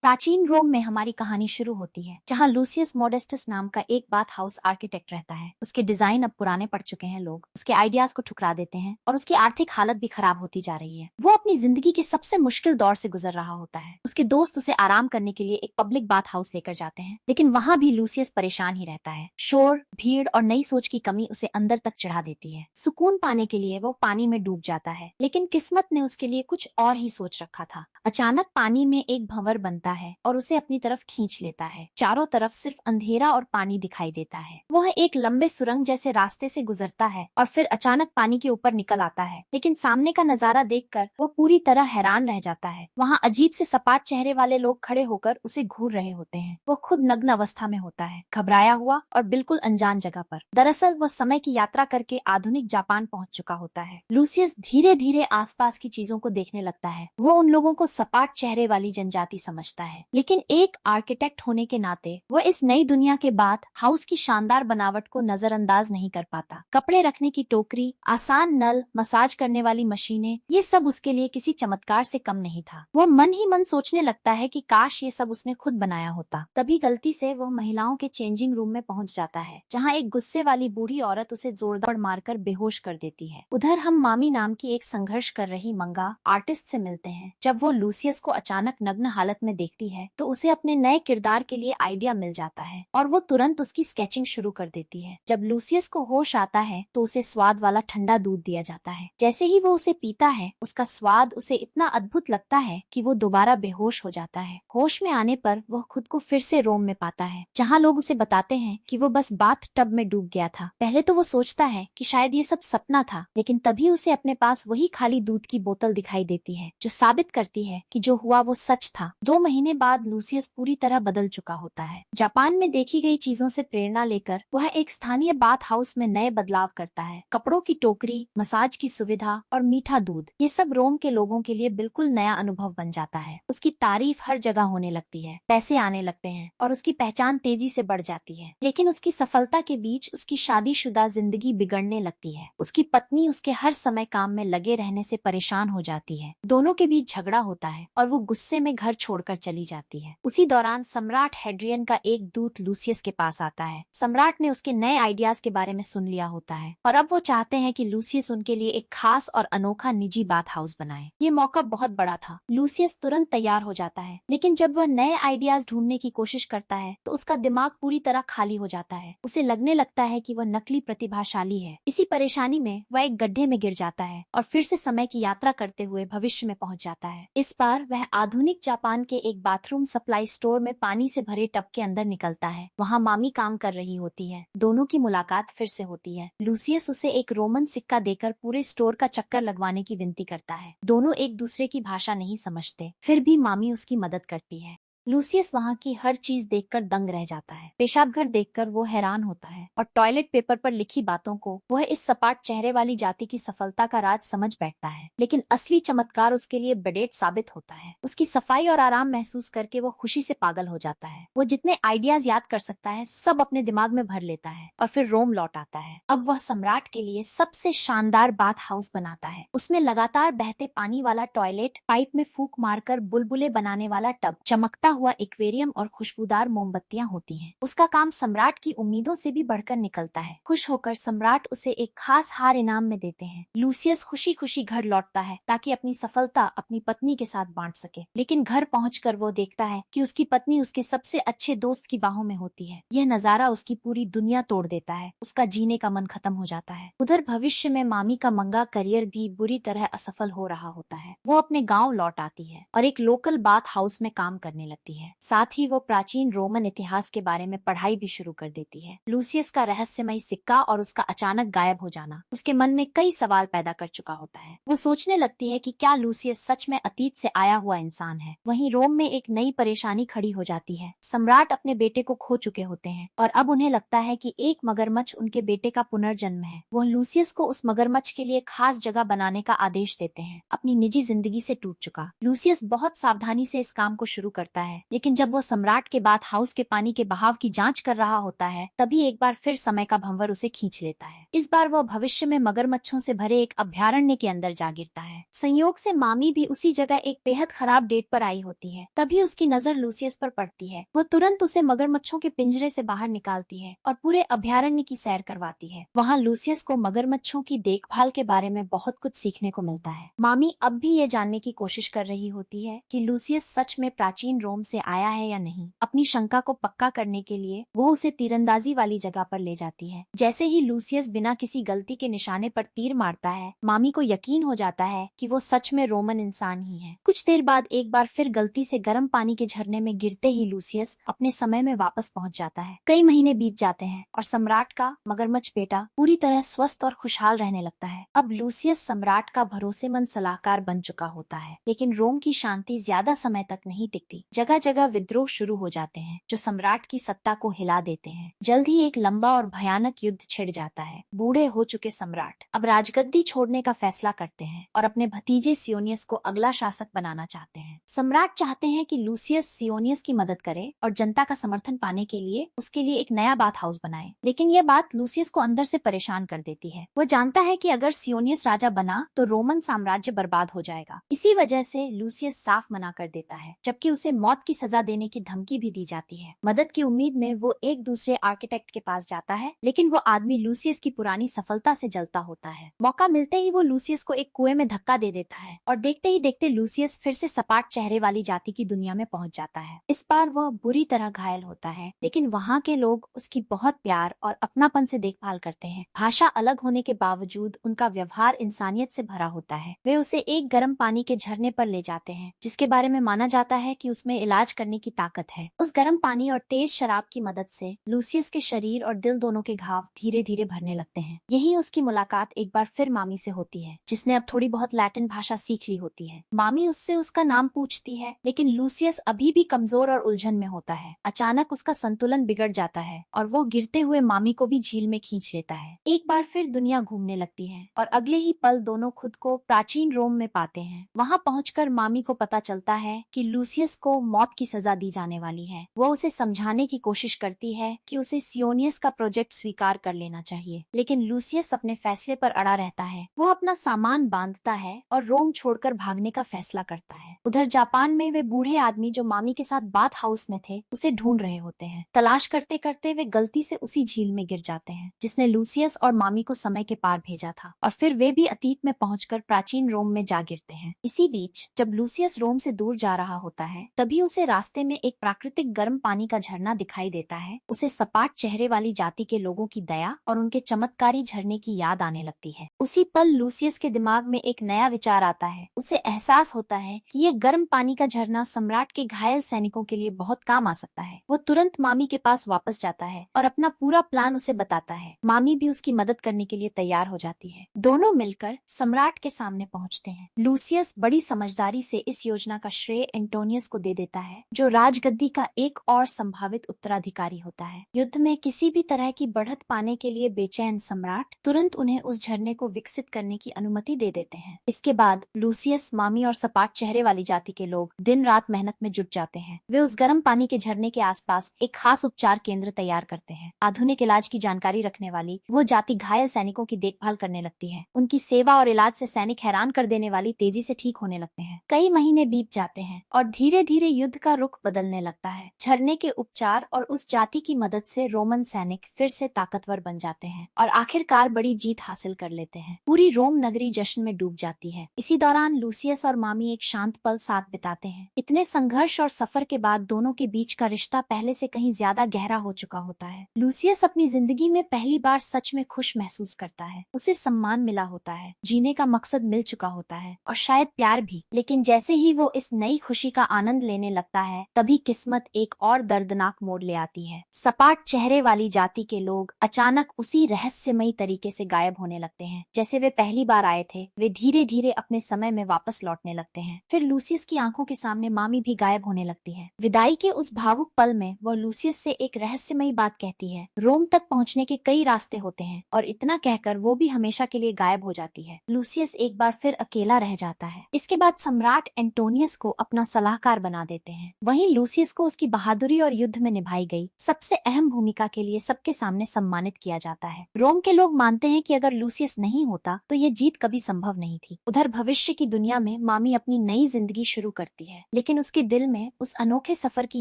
प्राचीन रोम में हमारी कहानी शुरू होती है, जहाँ लूसियस मोडेस्टस नाम का एक बाथ हाउस आर्किटेक्ट रहता है। उसके डिजाइन अब पुराने पड़ चुके हैं, लोग उसके आइडियाज को ठुकरा देते हैं और उसकी आर्थिक हालत भी खराब होती जा रही है। वो अपनी जिंदगी के सबसे मुश्किल दौर से गुजर रहा होता है। उसके दोस्त उसे आराम करने के लिए एक पब्लिक बाथ हाउस लेकर जाते हैं, लेकिन वहाँ भी लूसियस परेशान ही रहता है। शोर, भीड़ और नई सोच की कमी उसे अंदर तक चढ़ा देती है। सुकून पाने के लिए वो पानी में डूब जाता है, लेकिन किस्मत ने उसके लिए कुछ और ही सोच रखा था। अचानक पानी में एक भंवर बनता है और उसे अपनी तरफ खींच लेता है। चारों तरफ सिर्फ अंधेरा और पानी दिखाई देता है। वह एक लंबे सुरंग जैसे रास्ते से गुजरता है और फिर अचानक पानी के ऊपर निकल आता है, लेकिन सामने का नजारा देखकर वो पूरी तरह हैरान रह जाता है। वहाँ अजीब से सपाट चेहरे वाले लोग खड़े होकर उसे घूर रहे होते हैं। वो खुद नग्न अवस्था में होता है, घबराया हुआ और बिल्कुल अनजान जगह पर। दरअसल वह समय की यात्रा करके आधुनिक जापान पहुंच चुका होता है। लूसियस धीरे धीरे आसपास की चीजों को देखने लगता है। वो उन लोगों को सपाट चेहरे वाली जनजाति समझता है, लेकिन एक आर्किटेक्ट होने के नाते वह इस नई दुनिया के बाद हाउस की शानदार बनावट को नजरअंदाज नहीं कर पाता। कपड़े रखने की टोकरी, आसान नल, मसाज करने वाली मशीनें, ये सब उसके लिए किसी चमत्कार से कम नहीं था। वह मन ही मन सोचने लगता है कि काश ये सब उसने खुद बनाया होता। तभी गलती से वह महिलाओं के चेंजिंग रूम में पहुंच जाता है, जहाँ एक गुस्से वाली बूढ़ी औरत उसे जोरदार मारकर बेहोश कर देती है। उधर हम मामी नाम की एक संघर्ष कर रही मंगा आर्टिस्ट से मिलते हैं। जब वो लूसियस को अचानक नग्न हालत में देखती है तो उसे अपने नए किरदार के लिए आइडिया मिल जाता है और वो तुरंत उसकी स्केचिंग शुरू कर देती है। जब लूसियस को होश आता है तो उसे स्वाद वाला ठंडा दूध दिया जाता है। जैसे ही वो उसे पीता है, उसका स्वाद उसे इतना अद्भुत लगता है कि वो दोबारा बेहोश हो जाता है। होश में आने पर वह खुद को फिर से रोम में पाता है, जहाँ लोग उसे बताते हैं कि वो बस बाथ टब में डूब गया था। पहले तो वो सोचता है कि शायद ये सब सपना था, लेकिन तभी उसे अपने पास वही खाली दूध की बोतल दिखाई देती है, जो साबित करती है कि जो हुआ वो सच था। 2 महीने बाद लूसियस पूरी तरह बदल चुका होता है। जापान में देखी गई चीजों से प्रेरणा लेकर वह एक स्थानीय बाथ हाउस में नए बदलाव करता है। कपड़ों की टोकरी, मसाज की सुविधा और मीठा दूध, ये सब रोम के लोगों के लिए बिल्कुल नया अनुभव बन जाता है। उसकी तारीफ हर जगह होने लगती है, पैसे आने लगते हैं और उसकी पहचान तेजी से बढ़ जाती है। लेकिन उसकी सफलता के बीच उसकी शादीशुदा जिंदगी बिगड़ने लगती है। उसकी पत्नी उसके हर समय काम में लगे रहने से परेशान हो जाती है। दोनों के बीच झगड़ा होता है और वो गुस्से में घर छोड़कर चली जाती है। उसी दौरान सम्राट हेड्रियन का एक दूत लूसियस के पास आता है। सम्राट ने उसके नए आइडियाज के बारे में सुन लिया होता है और अब वो चाहते हैं कि लूसियस उनके लिए एक खास और अनोखा निजी बाथ हाउस बनाए। ये मौका बहुत बड़ा था। लूसियस तुरंत तैयार हो जाता है, लेकिन जब वह नए आइडियाज ढूंढने की कोशिश करता है तो उसका दिमाग पूरी तरह खाली हो जाता है। उसे लगने लगता है कि वह नकली प्रतिभाशाली है। इसी परेशानी में वह एक गड्ढे में गिर जाता है और फिर से समय की यात्रा करते हुए भविष्य में पहुंच जाता है। इस बार वह आधुनिक जापान के एक बाथरूम सप्लाई स्टोर में पानी से भरे टब के अंदर निकलता है। वहाँ मामी काम कर रही होती है। दोनों की मुलाकात फिर से होती है। लूसियस उसे एक रोमन सिक्का देकर पूरे स्टोर का चक्कर लगवाने की विनती करता है। दोनों एक दूसरे की भाषा नहीं समझते, फिर भी मामी उसकी मदद करती है। लूसियस वहाँ की हर चीज देखकर दंग रह जाता है। पेशाब घर देखकर वो हैरान होता है और टॉयलेट पेपर पर लिखी बातों को वह इस सपाट चेहरे वाली जाति की सफलता का राज समझ बैठता है। लेकिन असली चमत्कार उसके लिए बेडेट साबित होता है। उसकी सफाई और आराम महसूस करके वो खुशी से पागल हो जाता है। वो जितने आइडियाज याद कर सकता है सब अपने दिमाग में भर लेता है और फिर रोम लौट आता है। अब वह सम्राट के लिए सबसे शानदार बाथ हाउस बनाता है। उसमें लगातार बहते पानी वाला टॉयलेट, पाइप में फूंक मारकर बुलबुले बनाने वाला टब, चमकता हुआ एक्वेरियम और खुशबूदार मोमबत्तियां होती हैं। उसका काम सम्राट की उम्मीदों से भी बढ़कर निकलता है। खुश होकर सम्राट उसे एक खास हार इनाम में देते हैं। लूसियस खुशी खुशी घर लौटता है ताकि अपनी सफलता अपनी पत्नी के साथ बांट सके, लेकिन घर पहुंचकर वो देखता है कि उसकी पत्नी उसके सबसे अच्छे दोस्त की बाहों में होती है। यह नजारा उसकी पूरी दुनिया तोड़ देता है। उसका जीने का मन खत्म हो जाता है। उधर भविष्य में मामी का मंगा करियर भी बुरी तरह असफल हो रहा होता है। वो अपने गाँव लौट आती है और एक लोकल बाथ हाउस में काम करने लगती है। साथ ही वो प्राचीन रोमन इतिहास के बारे में पढ़ाई भी शुरू कर देती है। लूसियस का रहस्यमय सिक्का और उसका अचानक गायब हो जाना उसके मन में कई सवाल पैदा कर चुका होता है। वो सोचने लगती है कि क्या लूसियस सच में अतीत से आया हुआ इंसान है। वहीं रोम में एक नई परेशानी खड़ी हो जाती है। सम्राट अपने बेटे को खो चुके होते हैं और अब उन्हें लगता है कि एक मगरमच्छ उनके बेटे का पुनर्जन्म है। वो लूसियस को उस मगरमच्छ के लिए खास जगह बनाने का आदेश देते हैं। अपनी निजी जिंदगी से टूट चुका लूसियस बहुत सावधानी से इस काम को शुरू करता है, लेकिन जब वो सम्राट के बाथ हाउस के पानी के बहाव की जांच कर रहा होता है, तभी एक बार फिर समय का भंवर उसे खींच लेता है। इस बार वह भविष्य में मगरमच्छों से भरे एक अभयारण्य के अंदर जा गिरता है। संयोग से मामी भी उसी जगह एक बेहद खराब डेट पर आई होती है। तभी उसकी नजर लूसियस पर पड़ती है। वह तुरंत उसे मगरमच्छों के पिंजरे से बाहर निकालती है और पूरे अभयारण्य की सैर करवाती है। वहाँ लूसियस को मगरमच्छों की देखभाल के बारे में बहुत कुछ सीखने को मिलता है। मामी अब भी ये जानने की कोशिश कर रही होती है कि लूसियस सच में प्राचीन रोम से आया है या नहीं। अपनी शंका को पक्का करने के लिए वो उसे तीरंदाजी वाली जगह पर ले जाती है। जैसे ही लूसियस बिना किसी गलती के निशाने पर तीर मारता है, मामी को यकीन हो जाता है कि वो सच में रोमन इंसान ही है। कुछ देर बाद एक बार फिर गलती से गर्म पानी के झरने में गिरते ही लूसियस अपने समय में वापस पहुंच जाता है। कई महीने बीत जाते हैं और सम्राट का मगरमच्छ बेटा पूरी तरह स्वस्थ और खुशहाल रहने लगता है। अब लूसियस सम्राट का भरोसेमंद सलाहकार बन चुका होता है। लेकिन रोम की शांति ज्यादा समय तक नहीं टिकती। जगह जगह विद्रोह शुरू हो जाते हैं जो सम्राट की सत्ता को हिला देते हैं। जल्द ही एक लंबा और भयानक युद्ध छिड़ जाता है। बूढ़े हो चुके सम्राट अब राजगद्दी छोड़ने का फैसला करते हैं और अपने भतीजे सियोनियस को अगला शासक बनाना चाहते हैं। सम्राट चाहते हैं कि लूसियस सियोनियस की मदद करे और जनता का समर्थन पाने के लिए उसके लिए एक नया बाथ हाउस बनाए। लेकिन यह बात लूसियस को अंदर से परेशान कर देती है। वो जानता है कि अगर सियोनियस राजा बना तो रोमन साम्राज्य बर्बाद हो जाएगा। इसी वजह से लूसियस साफ मना कर देता है, जबकि उसे मौत की सजा देने की धमकी भी दी जाती है। मदद की उम्मीद में वो एक दूसरे आर्किटेक्ट के पास जाता है, लेकिन वो आदमी लूसियस की पुरानी सफलता से जलता होता है। मौका मिलते ही वो लूसियस को एक कुएं में धक्का दे देता है और देखते ही देखते लूसियस फिर से सपाट चेहरे वाली जाति की दुनिया में पहुंच जाता है। इस बार वह बुरी तरह घायल होता है, लेकिन वहाँ के लोग उसकी बहुत प्यार और अपनापन से देखभाल करते हैं। भाषा अलग होने के बावजूद उनका व्यवहार इंसानियत से भरा होता है। वे उसे एक गर्म पानी के झरने पर ले जाते हैं, जिसके बारे में माना जाता है कि उसमें इलाज करने की ताकत है। उस गर्म पानी और तेज शराब की मदद से लूसियस के शरीर और दिल दोनों के घाव धीरे धीरे भरने लगते हैं। यही उसकी मुलाकात एक बार फिर मामी से होती है, जिसने अब थोड़ी बहुत लैटिन भाषा सीख ली होती है। मामी उससे उसका नाम पूछती है, लेकिन लूसियस अभी भी कमजोर और उलझन में होता है। अचानक उसका संतुलन बिगड़ जाता है और वो गिरते हुए मामी को भी झील में खींच लेता है। एक बार फिर दुनिया घूमने लगती है और अगले ही पल दोनों खुद को प्राचीन रोम में पाते हैं। वहाँ पहुंचकर मामी को पता चलता है कि लूसियस को मौत की सजा दी जाने वाली है। वो उसे समझाने की कोशिश करती है कि उसे सियोनियस का प्रोजेक्ट स्वीकार कर लेना चाहिए, लेकिन लूसियस अपने फैसले पर अड़ा रहता है। वो अपना सामान बांधता है और रोम छोड़कर भागने का फैसला करता है। उधर जापान में वे बूढ़े आदमी जो मामी के साथ बाथ हाउस में थे उसे ढूंढ रहे होते हैं। तलाश करते करते वे गलती से उसी झील में गिर जाते हैं जिसने लूसियस और मामी को समय के पार भेजा था, और फिर वे भी अतीत में पहुंचकर प्राचीन रोम में जा गिरते हैं। इसी बीच जब लूसियस रोम से दूर जा रहा होता है, तभी उसे रास्ते में एक प्राकृतिक गर्म पानी का झरना दिखाई देता है। उसे सपाट चेहरे वाली जाति के लोगों की दया और उनके चमत्कारी झरने की याद आने लगती है। उसी पल लूसियस के दिमाग में एक नया विचार आता है। उसे एहसास होता है कि ये गर्म पानी का झरना सम्राट के घायल सैनिकों के लिए बहुत काम आ सकता है। वो तुरंत मामी के पास वापस जाता है और अपना पूरा प्लान उसे बताता है। मामी भी उसकी मदद करने के लिए तैयार हो जाती है। दोनों मिलकर सम्राट के सामने पहुंचते हैं। लूसियस बड़ी समझदारी से इस योजना का श्रेय एंटोनियस को दे देता है, जो राजगद्दी का एक और संभावित उत्तराधिकारी होता है। युद्ध में किसी भी तरह की बढ़त पाने के लिए बेचैन सम्राट तुरंत उन्हें उस झरने को विकसित करने की अनुमति दे देते हैं। इसके बाद लूसियस, मामी और सपाट चेहरे वाली जाति के लोग दिन रात मेहनत में जुट जाते हैं। वे उस गर्म पानी के झरने के आसपास एक खास उपचार केंद्र तैयार करते हैं। आधुनिक इलाज की जानकारी रखने वाली वो जाति घायल सैनिकों की देखभाल करने लगती है। उनकी सेवा और इलाज से सैनिक हैरान कर देने वाली तेजी से ठीक होने लगते हैं। कई महीने बीत जाते हैं और धीरे धीरे युद्ध का रुख बदलने लगता है। झरने के उपचार और उस जाति की मदद से रोमन सैनिक फिर से ताकतवर बन जाते हैं और आखिरकार बड़ी जीत हासिल कर लेते हैं। पूरी रोम नगरी जश्न में डूब जाती है। इसी दौरान लूसियस और मामी एक शांत पल साथ बिताते हैं। इतने संघर्ष और सफर के बाद दोनों के बीच का रिश्ता पहले से कहीं ज्यादा गहरा हो चुका होता है। लूसियस अपनी जिंदगी में पहली बार सच में खुश महसूस करता है। उसे सम्मान मिला होता है, जीने का मकसद मिल चुका होता है और शायद प्यार भी। लेकिन जैसे ही वो इस नई खुशी का आनंद लेने लगता है, तभी किस्मत एक और दर्दनाक मोड़ ले आती है। सपाट चेहरे वाली जाति के लोग अचानक उसी रहस्यमयी तरीके से गायब होने लगते हैं जैसे वे पहली बार आए थे। वे धीरे धीरे अपने समय में वापस लौटने लगते हैं। फिर लूसियस की आंखों के सामने मामी भी गायब होने लगती है। विदाई के उस भावुक पल में वह लूसियस से एक रहस्यमयी बात कहती है। रोम तक पहुंचने के कई रास्ते होते हैं, और इतना कहकर वो भी हमेशा के लिए गायब हो जाती है। लूसियस एक बार फिर अकेला रह जाता है। इसके बाद सम्राट एंटोनियस को अपना सलाहकार बना देते हैं। वहीं लूसियस को उसकी बहादुरी और युद्ध में निभाई गई सबसे अहम भूमिका के लिए सबके सामने सम्मानित किया जाता है। रोम के लोग मानते हैं कि अगर लूसियस नहीं होता तो ये जीत कभी संभव नहीं थी। उधर भविष्य की दुनिया में मामी अपनी नई जिंदगी शुरू करती है, लेकिन उसके दिल में उस अनोखे सफर की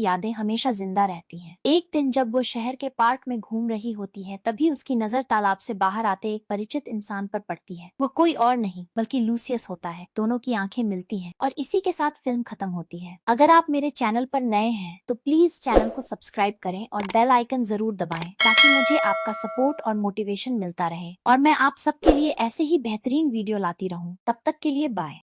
यादें हमेशा जिंदा रहती हैं। एक दिन जब वो शहर के पार्क में घूम रही होती है, तभी उसकी नजर तालाब से बाहर आते एक परिचित इंसान पर पड़ती है। वो कोई और नहीं बल्कि लूसियस होता है। दोनों की आंखें मिलती हैं और इसी के साथ फिल्म खत्म होती है। अगर आप मेरे चैनल पर नए हैं तो प्लीज चैनल को सब्सक्राइब करें और बेल आइकन जरूर दबाएं, ताकि मुझे आपका सपोर्ट और मोटिवेशन मिलता रहे और मैं आप सबके लिए ऐसे ही बेहतरीन वीडियो लाती रहूं। तब तक के लिए बाय।